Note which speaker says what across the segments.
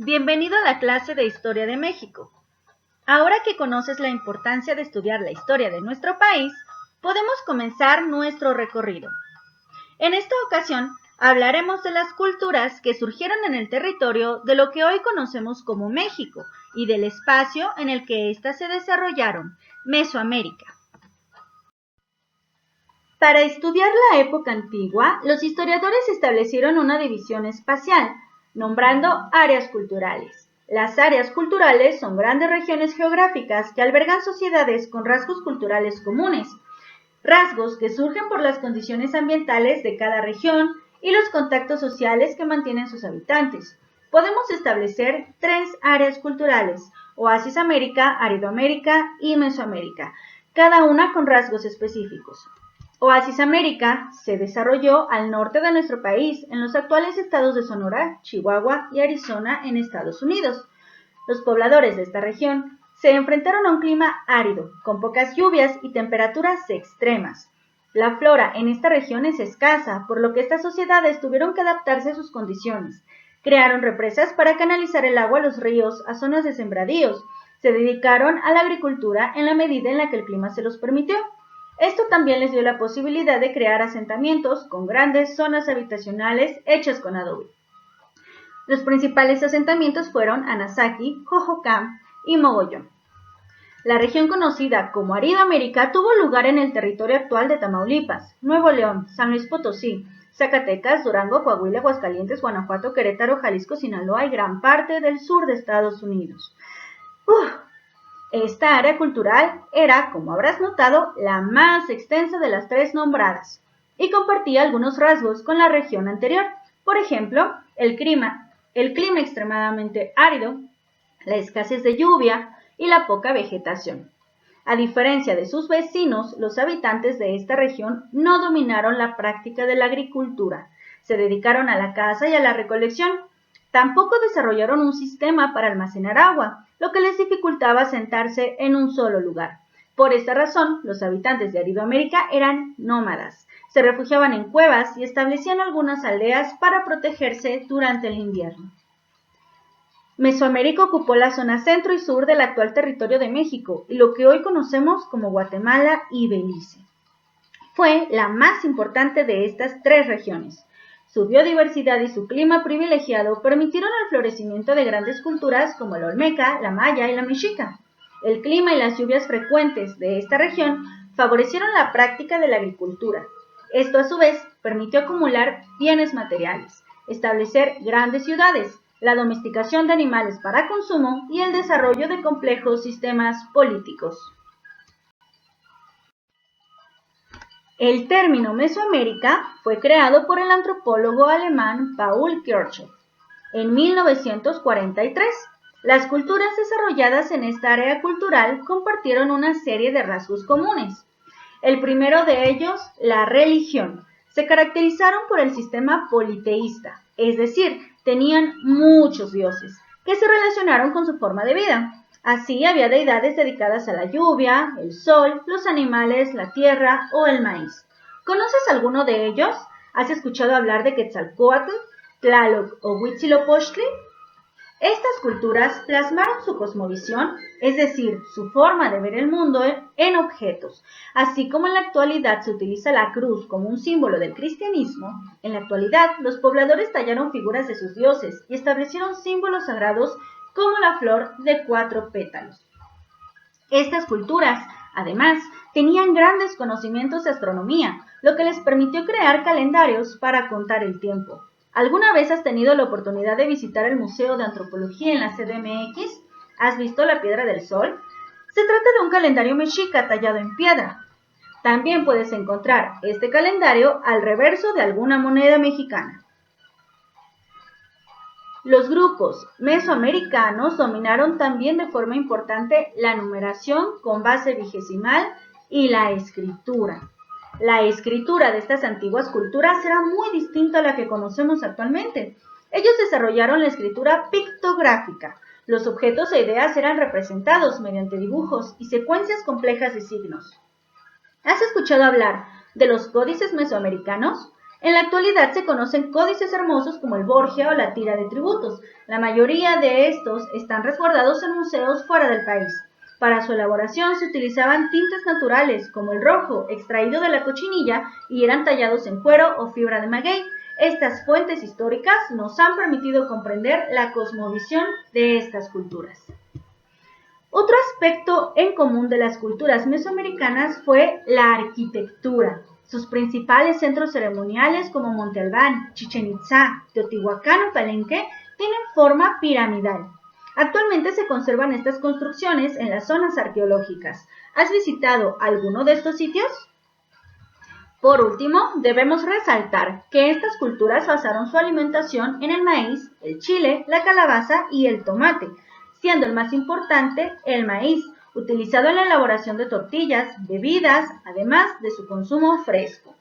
Speaker 1: Bienvenido a la clase de Historia de México. Ahora que conoces la importancia de estudiar la historia de nuestro país, podemos comenzar nuestro recorrido. En esta ocasión, hablaremos de las culturas que surgieron en el territorio de lo que hoy conocemos como México y del espacio en el que éstas se desarrollaron, Mesoamérica. Para estudiar la época antigua, los historiadores establecieron una división espacial, nombrando áreas culturales. Las áreas culturales son grandes regiones geográficas que albergan sociedades con rasgos culturales comunes, rasgos que surgen por las condiciones ambientales de cada región y los contactos sociales que mantienen sus habitantes. Podemos establecer tres áreas culturales: Oasis América, Aridoamérica y Mesoamérica, cada una con rasgos específicos. Oasis América se desarrolló al norte de nuestro país, en los actuales estados de Sonora, Chihuahua y Arizona en Estados Unidos. Los pobladores de esta región se enfrentaron a un clima árido, con pocas lluvias y temperaturas extremas. La flora en esta región es escasa, por lo que estas sociedades tuvieron que adaptarse a sus condiciones. Crearon represas para canalizar el agua a los ríos, a zonas de sembradíos. Se dedicaron a la agricultura en la medida en la que el clima se los permitió. Esto también les dio la posibilidad de crear asentamientos con grandes zonas habitacionales hechas con adobe. Los principales asentamientos fueron Anasaki, Jojocam y Mogollón. La región conocida como Aridoamérica tuvo lugar en el territorio actual de Tamaulipas, Nuevo León, San Luis Potosí, Zacatecas, Durango, Coahuila, Aguascalientes, Guanajuato, Querétaro, Jalisco, Sinaloa y gran parte del sur de Estados Unidos. Esta área cultural era, como habrás notado, la más extensa de las tres nombradas y compartía algunos rasgos con la región anterior. Por ejemplo, el clima extremadamente árido, la escasez de lluvia y la poca vegetación. A diferencia de sus vecinos, los habitantes de esta región no dominaron la práctica de la agricultura. Se dedicaron a la caza y a la recolección. Tampoco desarrollaron un sistema para almacenar agua, lo que les dificultaba sentarse en un solo lugar. Por esta razón, los habitantes de Aridoamérica eran nómadas. Se refugiaban en cuevas y establecían algunas aldeas para protegerse durante el invierno. Mesoamérica ocupó la zona centro y sur del actual territorio de México y lo que hoy conocemos como Guatemala y Belice. Fue la más importante de estas tres regiones. Su biodiversidad y su clima privilegiado permitieron el florecimiento de grandes culturas como la olmeca, la maya y la mexica. El clima y las lluvias frecuentes de esta región favorecieron la práctica de la agricultura. Esto a su vez permitió acumular bienes materiales, establecer grandes ciudades, la domesticación de animales para consumo y el desarrollo de complejos sistemas políticos. El término Mesoamérica fue creado por el antropólogo alemán Paul Kirchhoff en 1943. Las culturas desarrolladas en esta área cultural compartieron una serie de rasgos comunes. El primero de ellos, la religión. Se caracterizaron por el sistema politeísta, es decir, tenían muchos dioses que se relacionaron con su forma de vida. Así había deidades dedicadas a la lluvia, el sol, los animales, la tierra o el maíz. ¿Conoces alguno de ellos? ¿Has escuchado hablar de Quetzalcóatl, Tlaloc o Huitzilopochtli? Estas culturas plasmaron su cosmovisión, es decir, su forma de ver el mundo en objetos. Así como en la actualidad se utiliza la cruz como un símbolo del cristianismo, en la actualidad los pobladores tallaron figuras de sus dioses y establecieron símbolos sagrados como la flor de 4 pétalos. Estas culturas, además, tenían grandes conocimientos de astronomía, lo que les permitió crear calendarios para contar el tiempo. ¿Alguna vez has tenido la oportunidad de visitar el Museo de Antropología en la CDMX? ¿Has visto la Piedra del Sol? Se trata de un calendario mexica tallado en piedra. También puedes encontrar este calendario al reverso de alguna moneda mexicana. Los grupos mesoamericanos dominaron también de forma importante la numeración con base vigesimal y la escritura. La escritura de estas antiguas culturas era muy distinta a la que conocemos actualmente. Ellos desarrollaron la escritura pictográfica. Los objetos e ideas eran representados mediante dibujos y secuencias complejas de signos. ¿Has escuchado hablar de los códices mesoamericanos? En la actualidad se conocen códices hermosos como el Borgia o la Tira de Tributos. La mayoría de estos están resguardados en museos fuera del país. Para su elaboración se utilizaban tintes naturales como el rojo, extraído de la cochinilla, y eran tallados en cuero o fibra de maguey. Estas fuentes históricas nos han permitido comprender la cosmovisión de estas culturas. Otro aspecto en común de las culturas mesoamericanas fue la arquitectura. Sus principales centros ceremoniales como Monte Albán, Chichén Itzá, Teotihuacán o Palenque tienen forma piramidal. Actualmente se conservan estas construcciones en las zonas arqueológicas. ¿Has visitado alguno de estos sitios? Por último, debemos resaltar que estas culturas basaron su alimentación en el maíz, el chile, la calabaza y el tomate, siendo el más importante el maíz, utilizado en la elaboración de tortillas, bebidas, además de su consumo fresco.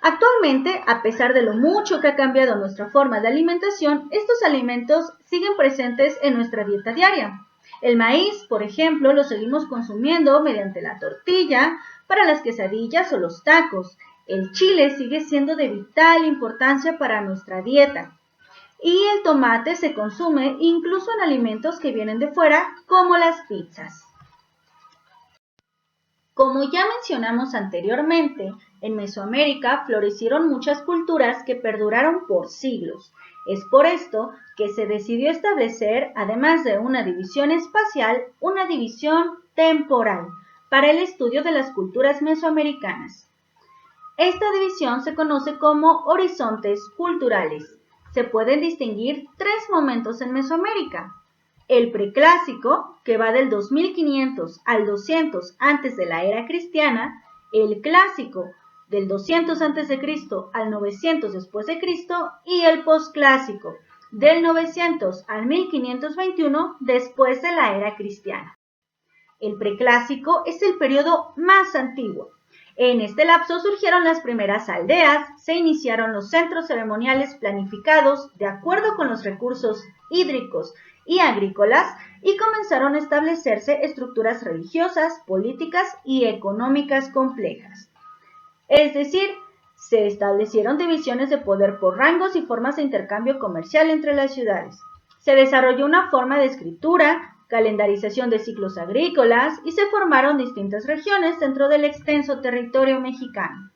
Speaker 1: Actualmente, a pesar de lo mucho que ha cambiado nuestra forma de alimentación, estos alimentos siguen presentes en nuestra dieta diaria. El maíz, por ejemplo, lo seguimos consumiendo mediante la tortilla, para las quesadillas o los tacos. El chile sigue siendo de vital importancia para nuestra dieta. Y el tomate se consume incluso en alimentos que vienen de fuera, como las pizzas. Como ya mencionamos anteriormente, en Mesoamérica florecieron muchas culturas que perduraron por siglos. Es por esto que se decidió establecer, además de una división espacial, una división temporal para el estudio de las culturas mesoamericanas. Esta división se conoce como horizontes culturales. Se pueden distinguir tres momentos en Mesoamérica. El preclásico, que va del 2500 al 200 antes de la era cristiana, el clásico, del 200 a.C. al 900 después de Cristo, y el posclásico, del 900 al 1521 después de la era cristiana. El preclásico es el periodo más antiguo. En este lapso surgieron las primeras aldeas, se iniciaron los centros ceremoniales planificados de acuerdo con los recursos hídricos y agrícolas y comenzaron a establecerse estructuras religiosas, políticas y económicas complejas. Es decir, se establecieron divisiones de poder por rangos y formas de intercambio comercial entre las ciudades. Se desarrolló una forma de escritura, calendarización de ciclos agrícolas y se formaron distintas regiones dentro del extenso territorio mexicano.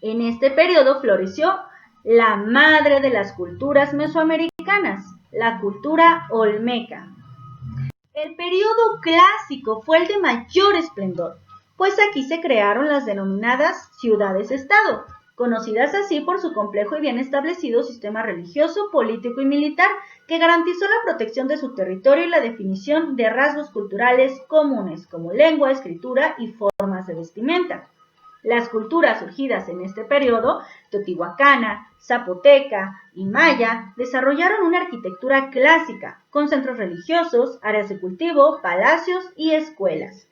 Speaker 1: En este periodo floreció la madre de las culturas mesoamericanas, la cultura olmeca. El periodo clásico fue el de mayor esplendor, pues aquí se crearon las denominadas ciudades-estado, conocidas así por su complejo y bien establecido sistema religioso, político y militar, que garantizó la protección de su territorio y la definición de rasgos culturales comunes, como lengua, escritura y formas de vestimenta. Las culturas surgidas en este periodo, teotihuacana, zapoteca y maya, desarrollaron una arquitectura clásica, con centros religiosos, áreas de cultivo, palacios y escuelas.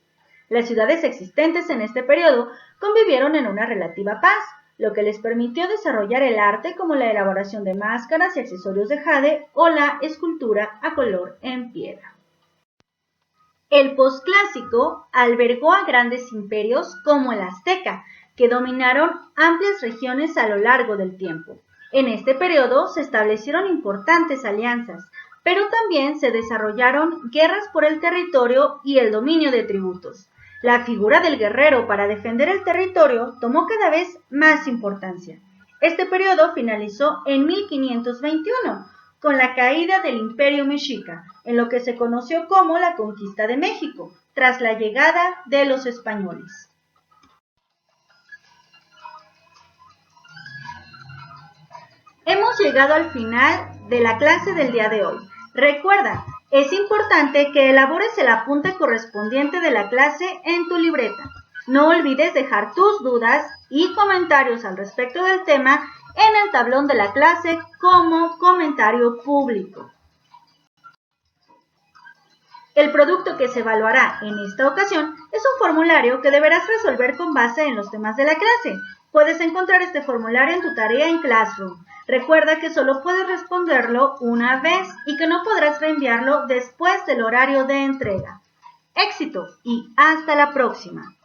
Speaker 1: Las ciudades existentes en este periodo convivieron en una relativa paz, lo que les permitió desarrollar el arte como la elaboración de máscaras y accesorios de jade o la escultura a color en piedra. El posclásico albergó a grandes imperios como el azteca, que dominaron amplias regiones a lo largo del tiempo. En este periodo se establecieron importantes alianzas, pero también se desarrollaron guerras por el territorio y el dominio de tributos. La figura del guerrero para defender el territorio tomó cada vez más importancia. Este periodo finalizó en 1521, con la caída del Imperio Mexica, en lo que se conoció como la Conquista de México, tras la llegada de los españoles. Hemos llegado al final de la clase del día de hoy. Recuerda, es importante que elabores el apunte correspondiente de la clase en tu libreta. No olvides dejar tus dudas y comentarios al respecto del tema en el tablón de la clase como comentario público. El producto que se evaluará en esta ocasión es un formulario que deberás resolver con base en los temas de la clase. Puedes encontrar este formulario en tu tarea en Classroom. Recuerda que solo puedes responderlo una vez y que no podrás reenviarlo después del horario de entrega. ¡Éxito y hasta la próxima!